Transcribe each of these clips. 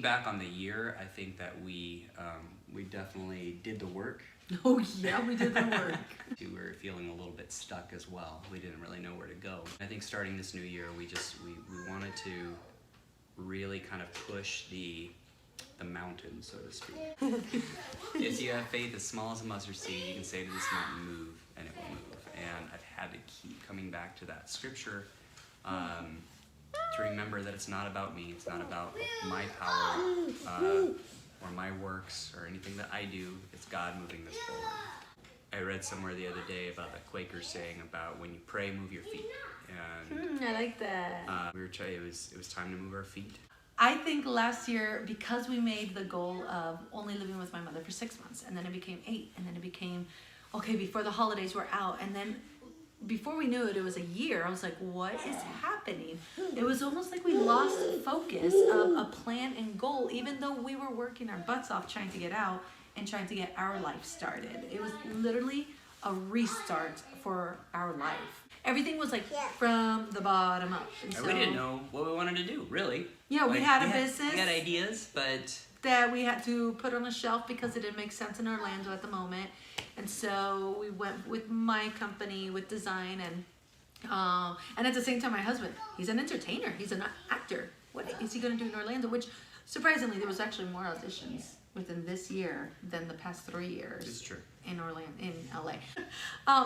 back on the year, I think that we definitely did the work. Oh yeah, we did the work. We were feeling a little bit stuck as well. We didn't really know where to go. I think starting this new year, we wanted to really kind of push the mountain, so to speak. If you have faith as small as a mustard seed, you can say to this mountain, move, and it will move. And I've had to keep coming back to that scripture to remember that it's not about me, it's not about my power or my works or anything that I do, it's God moving this forward. I read somewhere the other day about the Quaker saying about when you pray, move your feet. And I like that. it was time to move our feet. I think last year, because we made the goal of only living with my mother for 6 months, and then it became 8, and then it became, okay, before the holidays we're out, and then before we knew it, it was a year. I was like, what is happening? It was almost like we lost focus of a plan and goal, even though we were working our butts off trying to get out and trying to get our life started. It was literally a restart for our life. Everything was like from the bottom up. And so, we didn't know what we wanted to do, really. Yeah, we had a business. We had ideas, but that we had to put on a shelf because it didn't make sense in Orlando at the moment. And so we went with my company with design, and at the same time my husband, he's an entertainer, he's an actor. What is he going to do in Orlando? Which surprisingly there was actually more auditions within this year than the past 3 years. It's true. In Orlando, in LA.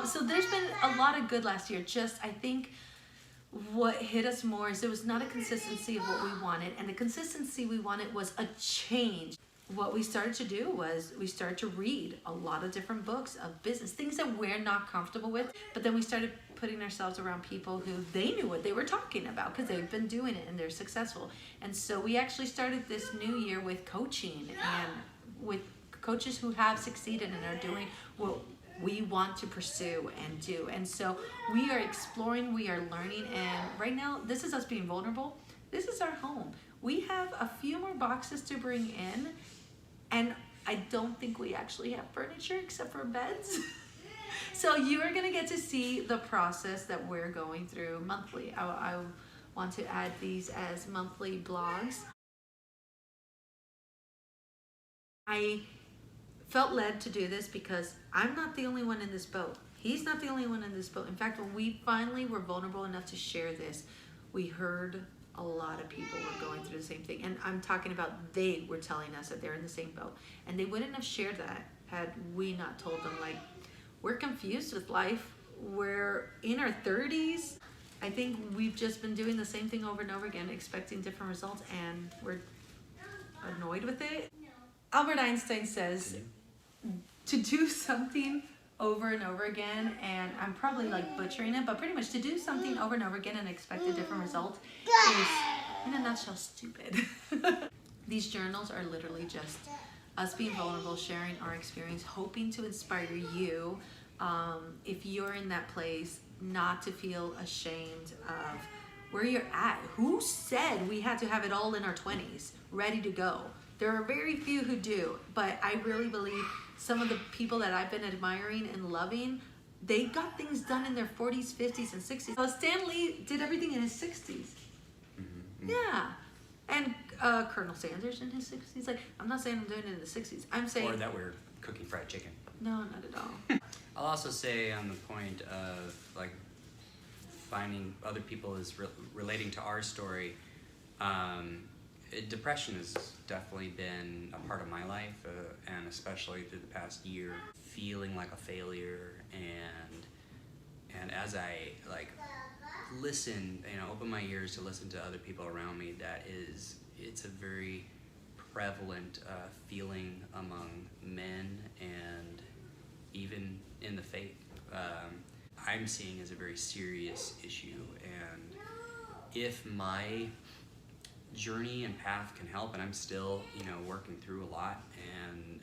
So there's been a lot of good last year. Just I think what hit us more is there was not a consistency of what we wanted, and the consistency we wanted was a change. What we started to do was we started to read a lot of different books of business, things that we're not comfortable with, but then we started putting ourselves around people who they knew what they were talking about because they've been doing it and they're successful. And so we actually started this new year with coaching and with coaches who have succeeded and are doing what we want to pursue and do. And so we are exploring, we are learning, and right now this is us being vulnerable. This is our home. We have a few more boxes to bring in, and I don't think we actually have furniture except for beds. So you are gonna get to see the process that we're going through monthly. I want to add these as monthly blogs. I felt led to do this because I'm not the only one in this boat. He's not the only one in this boat. In fact, when we finally were vulnerable enough to share this, we heard a lot of people were going through the same thing. And I'm talking about they were telling us that they're in the same boat. And they wouldn't have shared that had we not told them, like, we're confused with life. We're in our 30s. I think we've just been doing the same thing over and over again, expecting different results, and we're annoyed with it. Albert Einstein says to do something over and over again, and I'm probably like butchering it, but pretty much to do something over and over again and expect a different result is, in a nutshell, stupid. These journals are literally just us being vulnerable, sharing our experience, hoping to inspire you, if you're in that place, not to feel ashamed of where you're at. Who said we had to have it all in our 20s, ready to go? There are very few who do, but I really believe some of the people that I've been admiring and loving, they got things done in their 40s, 50s, and 60s. Well, Stan Lee did everything in his 60s. Mm-hmm. Yeah. And Colonel Sanders in his 60s. Like, I'm not saying I'm doing it in the 60s. I'm saying... Or that we're cooking fried chicken. No, not at all. I'll also say on the point of, like, finding other people is relating to our story, depression has definitely been a part of my life, and especially through the past year, feeling like a failure, and as I listen, open my ears to listen to other people around me, it's a very prevalent feeling among men and even in the faith. I'm seeing as a very serious issue, and if my journey and path can help, and I'm still working through a lot, and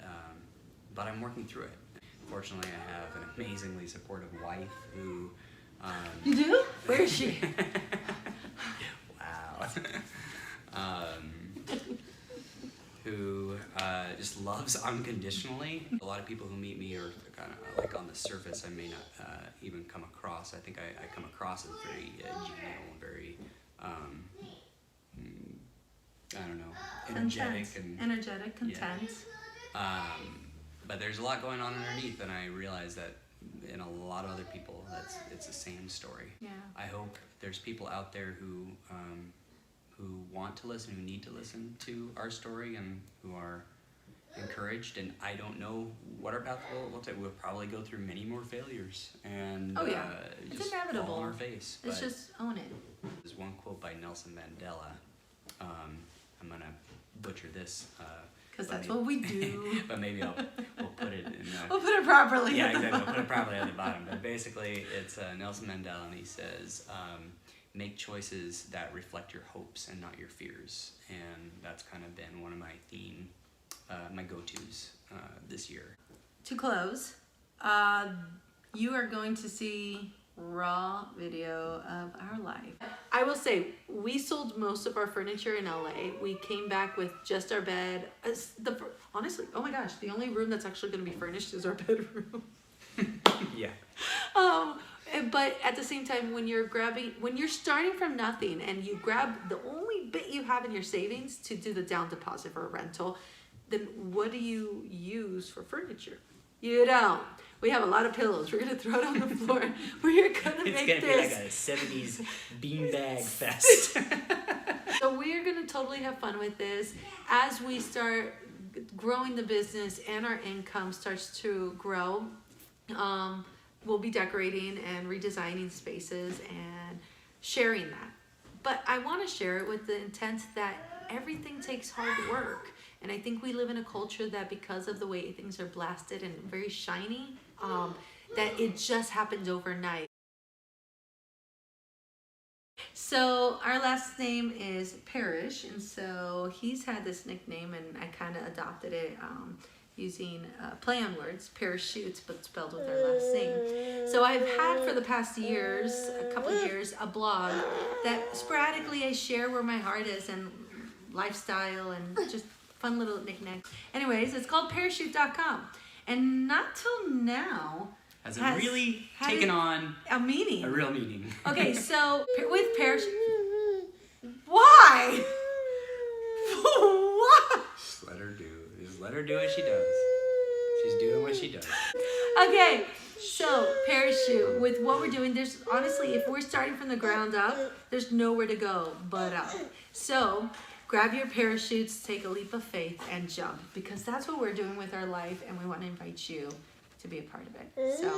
but I'm working through it. Fortunately, I have an amazingly supportive wife who you do? Where is she? Wow. Who just loves unconditionally. A lot of people who meet me are kind of like on the surface I may not even come across. I think I come across as very genial, very I don't know, energetic content. But there's a lot going on underneath, and I realize that in a lot of other people, it's the same story. Yeah. I hope there's people out there who want to listen, who need to listen to our story, and who are encouraged. And I don't know what our path will take. We'll probably go through many more failures, and It's just inevitable. fall on our face. Let's just own it. There's one quote by Nelson Mandela. I'm gonna butcher this. Because that's what we do. But maybe we'll put it in. We'll put it properly. Yeah, exactly. We'll put it properly at the bottom. But basically, it's Nelson Mandela, and he says, "Make choices that reflect your hopes and not your fears." And that's kind of been one of my my go-tos this year. To close, you are going to see raw video of our life. I will say, we sold most of our furniture in LA. We came back with just our bed. Honestly, oh my gosh, the only room that's actually going to be furnished is our bedroom. Yeah. But at the same time, when you're starting from nothing and you grab the only bit you have in your savings to do the down deposit for a rental, then what do you use for furniture? You don't. We have a lot of pillows. We're gonna throw it on the floor. We're gonna make this. It's gonna be like a 70s beanbag fest. So we are gonna totally have fun with this as we start growing the business and our income starts to grow. We'll be decorating and redesigning spaces and sharing that. But I want to share it with the intent that everything takes hard work. And I think we live in a culture that, because of the way things are blasted and very shiny, that it just happens overnight. So our last name is Parrish, and so he's had this nickname, and I kind of adopted it using play on words, parachutes, but spelled with our last name. So I've had for the past couple years, a blog that sporadically I share where my heart is and lifestyle and just fun little knickknacks. Anyways, it's called parachute.com. And not till now has really taken on a meaning. A real meaning. Okay, so with parachute. Why? What? Just let her do. Just let her do what she does. She's doing what she does. Okay, so parachute. With what we're doing, there's honestly, if we're starting from the ground up, there's nowhere to go but up. So grab your parachutes, take a leap of faith, and jump, because that's what we're doing with our life, and we want to invite you to be a part of it. So,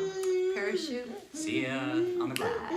parachute. See ya on the ground.